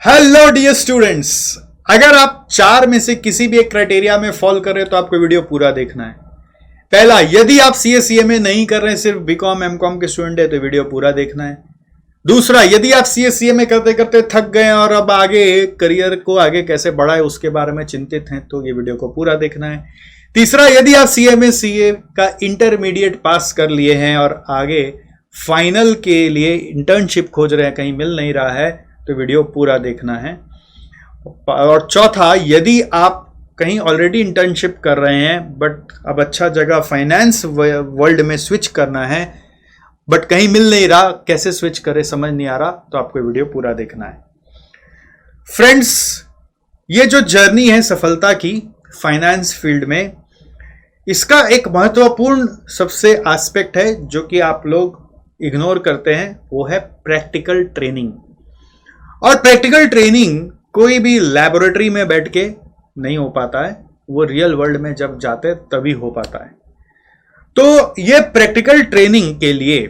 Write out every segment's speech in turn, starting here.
Hello dear students, अगर आप चार में से किसी भी एक क्राइटेरिया में फॉल कर रहे हैं तो आपको वीडियो पूरा देखना है। पहला, यदि आप सीए नहीं कर रहे हैं, सिर्फ बीकॉम एमकॉम के स्टूडेंट है तो वीडियो पूरा देखना है। दूसरा, यदि आप सीए करते करते थक गए हैं और अब आगे करियर को आगे कैसे बढ़ाए उसके बारे में चिंतित हैं तो ये वीडियो को पूरा देखना है। तीसरा, यदि आप सीए का इंटरमीडिएट पास कर लिए हैं और आगे फाइनल के लिए इंटर्नशिप खोज रहे हैं, कहीं मिल नहीं रहा है तो वीडियो पूरा देखना है। और चौथा, यदि आप कहीं ऑलरेडी इंटर्नशिप कर रहे हैं बट अब अच्छा जगह फाइनेंस वर्ल्ड में स्विच करना है बट कहीं मिल नहीं रहा, कैसे स्विच करें समझ नहीं आ रहा, तो आपको वीडियो पूरा देखना है। फ्रेंड्स, ये जो जर्नी है सफलता की फाइनेंस फील्ड में, इसका एक महत्वपूर्ण सबसे एस्पेक्ट है जो कि आप लोग इग्नोर करते हैं, वो है प्रैक्टिकल ट्रेनिंग। और प्रैक्टिकल ट्रेनिंग कोई भी लैबोरेटरी में बैठ के नहीं हो पाता है, वो रियल वर्ल्ड में जब जाते तभी हो पाता है। तो ये प्रैक्टिकल ट्रेनिंग के लिए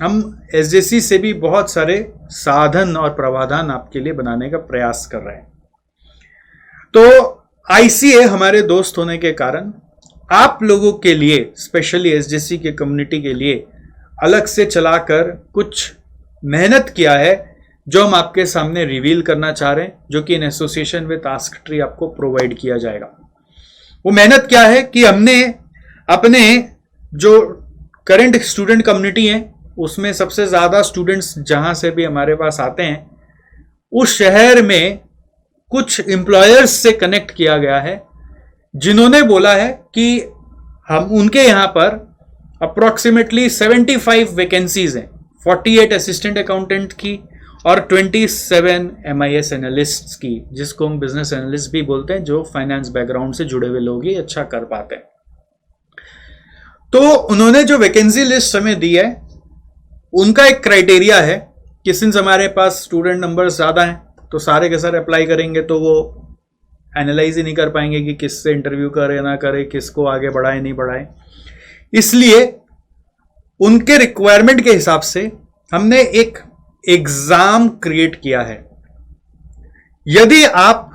हम एसजेसी से भी बहुत सारे साधन और प्रावधान आपके लिए बनाने का प्रयास कर रहे हैं। तो आईसीए हमारे दोस्त होने के कारण आप लोगों के लिए, स्पेशली एसजेसी के कम्युनिटी के लिए अलग से चलाकर कुछ मेहनत किया है जो हम आपके सामने रिवील करना चाह रहे हैं, जो कि in association with ask tree आपको प्रोवाइड किया जाएगा। वो मेहनत क्या है कि हमने अपने जो करंट स्टूडेंट कम्युनिटी है उसमें सबसे ज्यादा स्टूडेंट्स जहां से भी हमारे पास आते हैं, उस शहर में कुछ एम्प्लॉयर्स से कनेक्ट किया गया है जिन्होंने बोला है कि हम उनके यहां पर अप्रोक्सीमेटली 75 वैकेंसीज हैं, 48 असिस्टेंट अकाउंटेंट की और 27 MIS एनालिस्ट की, जिसको हम बिजनेस एनालिस्ट भी बोलते हैं, जो फाइनेंस बैकग्राउंड से जुड़े हुए लोग ही अच्छा कर पाते हैं। तो उन्होंने जो वैकेंसी लिस्ट हमें दी है, उनका एक क्राइटेरिया है कि सिंस हमारे पास स्टूडेंट नंबर ज्यादा हैं तो सारे के सारे अप्लाई करेंगे तो वो एनालाइज ही नहीं कर पाएंगे कि किससे इंटरव्यू करे ना करे, किसको आगे बढ़ाए नहीं बढ़ाए। इसलिए उनके रिक्वायरमेंट के हिसाब से हमने एक एग्जाम क्रिएट किया है। यदि आप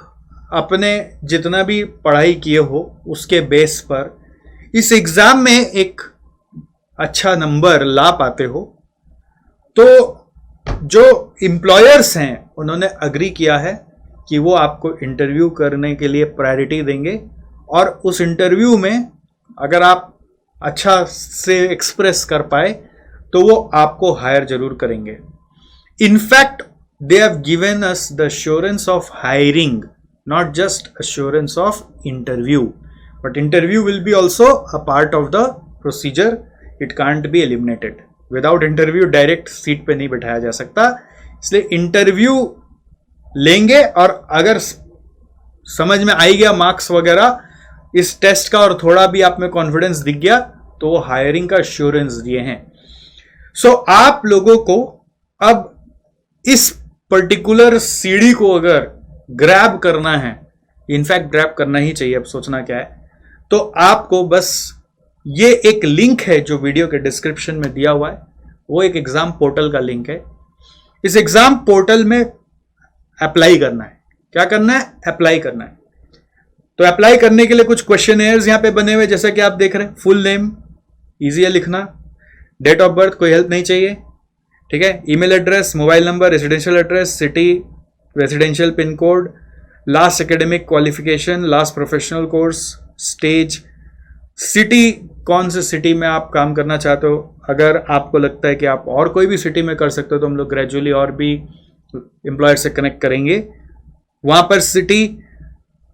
अपने जितना भी पढ़ाई किए हो उसके बेस पर इस एग्जाम में एक अच्छा नंबर ला पाते हो तो जो एम्प्लॉयर्स हैं उन्होंने अग्री किया है कि वो आपको इंटरव्यू करने के लिए प्रायोरिटी देंगे और उस इंटरव्यू में अगर आप अच्छा से एक्सप्रेस कर पाए तो वो आपको हायर जरूर करेंगे। In fact, they have given us the assurance of hiring, not just assurance of interview. But interview will be also a part of the procedure. It can't be eliminated. Without interview, direct seat पे नहीं बैठाया जा सकता। इसलिए interview लेंगे और अगर समझ में आई गया मार्क्स वगैरह इस टेस्ट का और थोड़ा भी आप में कॉन्फिडेंस दिख गया तो वो हायरिंग का एश्योरेंस दिए हैं। सो आप लोगों को अब इस पर्टिकुलर सीढ़ी को अगर ग्रैब करना है, इनफैक्ट ग्रैब करना ही चाहिए, अब सोचना क्या है, तो आपको बस ये एक लिंक है जो वीडियो के डिस्क्रिप्शन में दिया हुआ है, वो एक एग्जाम पोर्टल का लिंक है। इस एग्जाम पोर्टल में अप्लाई करना है। क्या करना है? अप्लाई करना है। तो अप्लाई करने के लिए कुछ क्वेश्चनेयर्स यहां पे बने हुए, जैसा कि आप देख रहे हैं। फुल नेम इजी है लिखना, डेट ऑफ बर्थ कोई हेल्प नहीं चाहिए, ठीक है। Email address, mobile number, residential address, city, residential pin code, last academic qualification, last professional course, stage, city, कौन से सिटी में आप काम करना चाहते हो। अगर आपको लगता है कि आप और कोई भी सिटी में कर सकते हो तो हम लोग ग्रेजुअली और भी एम्प्लॉयर से कनेक्ट करेंगे। वहां पर सिटी,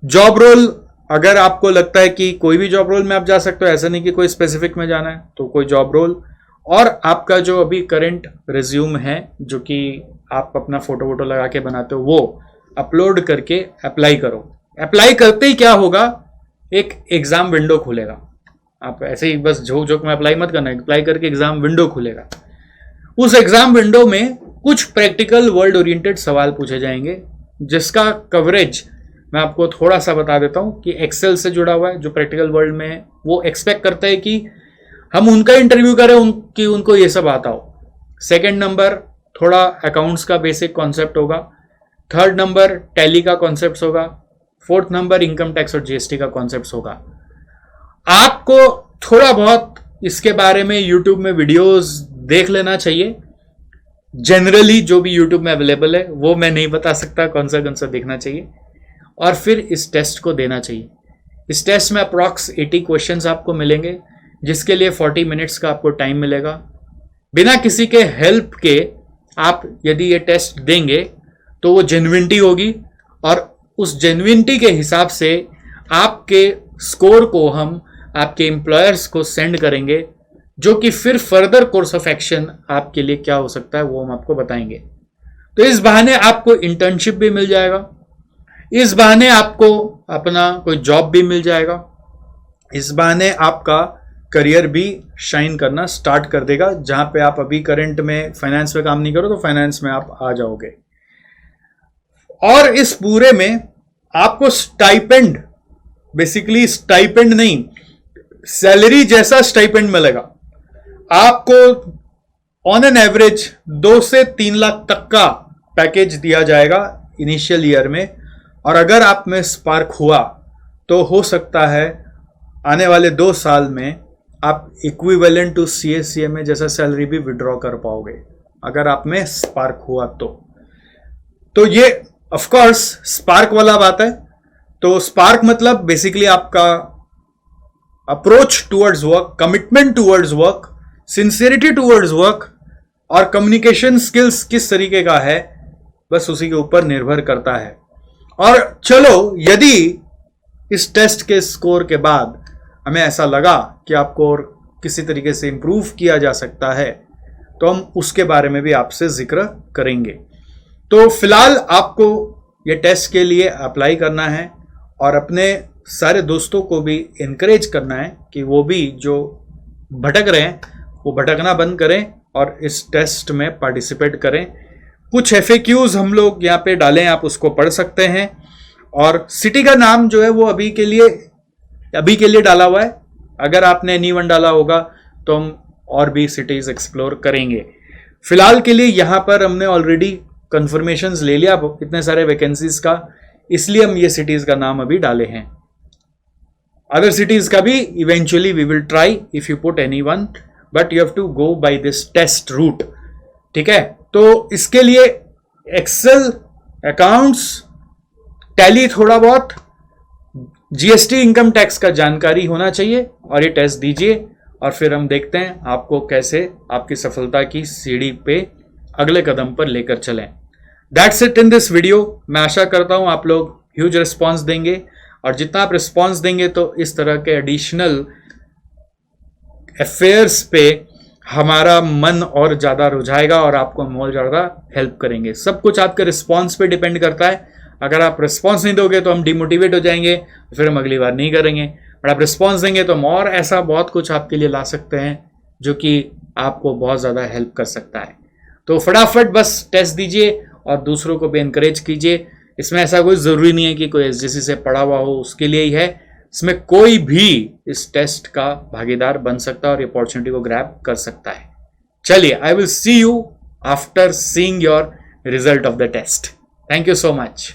जॉब रोल, अगर आपको लगता है कि कोई भी जॉब रोल में आप जा सकते हो, ऐसा नहीं कि कोई स्पेसिफिक में जाना है, तो कोई जॉब रोल, और आपका जो अभी करंट रिज्यूम है जो कि आप अपना फोटो वोटो लगा के बनाते हो, वो अपलोड करके अप्लाई करो। अप्लाई करते ही क्या होगा, एक एग्जाम विंडो खुलेगा। आप ऐसे ही बस झोंक झोंक में अप्लाई मत करना, अप्लाई करके एग्जाम विंडो खुलेगा। उस एग्जाम विंडो में कुछ प्रैक्टिकल वर्ल्ड ओरिएंटेड सवाल पूछे जाएंगे, जिसका कवरेज मैं आपको थोड़ा सा बता देता हूं कि एक्सेल से जुड़ा हुआ है। जो प्रैक्टिकल वर्ल्ड में वो एक्सपेक्ट करता है कि हम उनका इंटरव्यू करें कि उनको ये सब आता हो। सेकंड नंबर, थोड़ा अकाउंट्स का बेसिक कॉन्सेप्ट होगा। थर्ड नंबर टैली का कॉन्सेप्ट होगा, फोर्थ नंबर इनकम टैक्स और जीएसटी का कॉन्सेप्ट होगा। आपको थोड़ा बहुत इसके बारे में यूट्यूब में वीडियोस देख लेना चाहिए। जनरली जो भी यूट्यूब में अवेलेबल है वो मैं नहीं बता सकता कौन सा देखना चाहिए, और फिर इस टेस्ट को देना चाहिए। इस टेस्ट में अप्रॉक्स 80 क्वेश्चंस आपको मिलेंगे, जिसके लिए 40 मिनट्स का आपको टाइम मिलेगा। बिना किसी के हेल्प के आप यदि ये टेस्ट देंगे तो वो जेन्युइनिटी होगी, और उस जेन्युइनिटी के हिसाब से आपके स्कोर को हम आपके एम्प्लॉयर्स को सेंड करेंगे, जो कि फिर फर्दर कोर्स ऑफ एक्शन आपके लिए क्या हो सकता है वो हम आपको बताएंगे। तो इस बहाने आपको इंटर्नशिप भी मिल जाएगा, इस बहाने आपको अपना कोई जॉब भी मिल जाएगा, इस बहाने आपका करियर भी शाइन करना स्टार्ट कर देगा। जहां पे आप अभी करंट में फाइनेंस में काम नहीं करो तो फाइनेंस में आप आ जाओगे। और इस पूरे में आपको स्टाइपेंड, बेसिकली स्टाइपेंड नहीं, सैलरी जैसा स्टाइपेंड मिलेगा आपको। ऑन एन एवरेज 2 से 3 लाख तक का पैकेज दिया जाएगा इनिशियल ईयर में, और अगर आप में स्पार्क हुआ तो हो सकता है आने वाले 2 साल में आप इक्विवेलेंट टू CA/CMA जैसा सैलरी भी विड्रॉ कर पाओगे, अगर आप में स्पार्क हुआ तो ये ऑफ कोर्स स्पार्क वाला बात है। तो स्पार्क मतलब बेसिकली आपका approach towards work, commitment towards work, sincerity towards work और कम्युनिकेशन स्किल्स किस तरीके का है, बस उसी के ऊपर निर्भर करता है। और चलो, यदि इस टेस्ट के स्कोर के बाद हमें ऐसा लगा कि आपको और किसी तरीके से इंप्रूव किया जा सकता है, तो हम उसके बारे में भी आपसे जिक्र करेंगे। तो फिलहाल आपको ये टेस्ट के लिए अप्लाई करना है और अपने सारे दोस्तों को भी इनकरेज करना है कि वो भी जो भटक रहे हैं वो भटकना बंद करें और इस टेस्ट में पार्टिसिपेट करें। कुछ FAQs हम लोग यहाँ पे डालें, आप उसको पढ़ सकते हैं। और सिटी का नाम जो है वो अभी के लिए डाला हुआ है। अगर आपने एनीवन डाला होगा तो हम और भी सिटीज एक्सप्लोर करेंगे। फिलहाल के लिए यहाँ पर हमने ऑलरेडी कंफर्मेशंस ले लिया इतने सारे वैकेंसीज का, इसलिए हम ये सिटीज का नाम अभी डाले हैं। अदर सिटीज का भी eventually we will try if you put anyone, but you have to go by this test route. ठीक है, तो इसके लिए एक्सेल, अकाउंट्स, टैली, थोड़ा बहुत GST, इनकम टैक्स का जानकारी होना चाहिए और ये टेस्ट दीजिए, और फिर हम देखते हैं आपको कैसे आपकी सफलता की सीढ़ी पे अगले कदम पर लेकर चलें। That's it in this video. मैं आशा करता हूं आप लोग ह्यूज रिस्पॉन्स देंगे, और जितना आप रिस्पॉन्स देंगे तो इस तरह के एडिशनल अफेयर्स पे हमारा मन और ज्यादा रुझाएगा और आपको हम और ज्यादा हेल्प करेंगे। सब कुछ आपके रिस्पॉन्स पे डिपेंड करता है। अगर आप रिस्पॉन्स नहीं दोगे तो हम डिमोटिवेट हो जाएंगे, फिर हम अगली बार नहीं करेंगे। और आप रिस्पॉन्स देंगे तो हम और ऐसा बहुत कुछ आपके लिए ला सकते हैं जो कि आपको बहुत ज़्यादा हेल्प कर सकता है। तो फटाफट बस टेस्ट दीजिए और दूसरों को भी इनकरेज कीजिए। इसमें ऐसा कोई ज़रूरी नहीं है कि कोई SJC से पढ़ा हुआ हो उसके लिए ही है। इसमें कोई भी इस टेस्ट का भागीदार बन सकता है और अपॉर्चुनिटी को ग्रैब कर सकता है। चलिए, I will see you after seeing your result of the test. Thank you so much.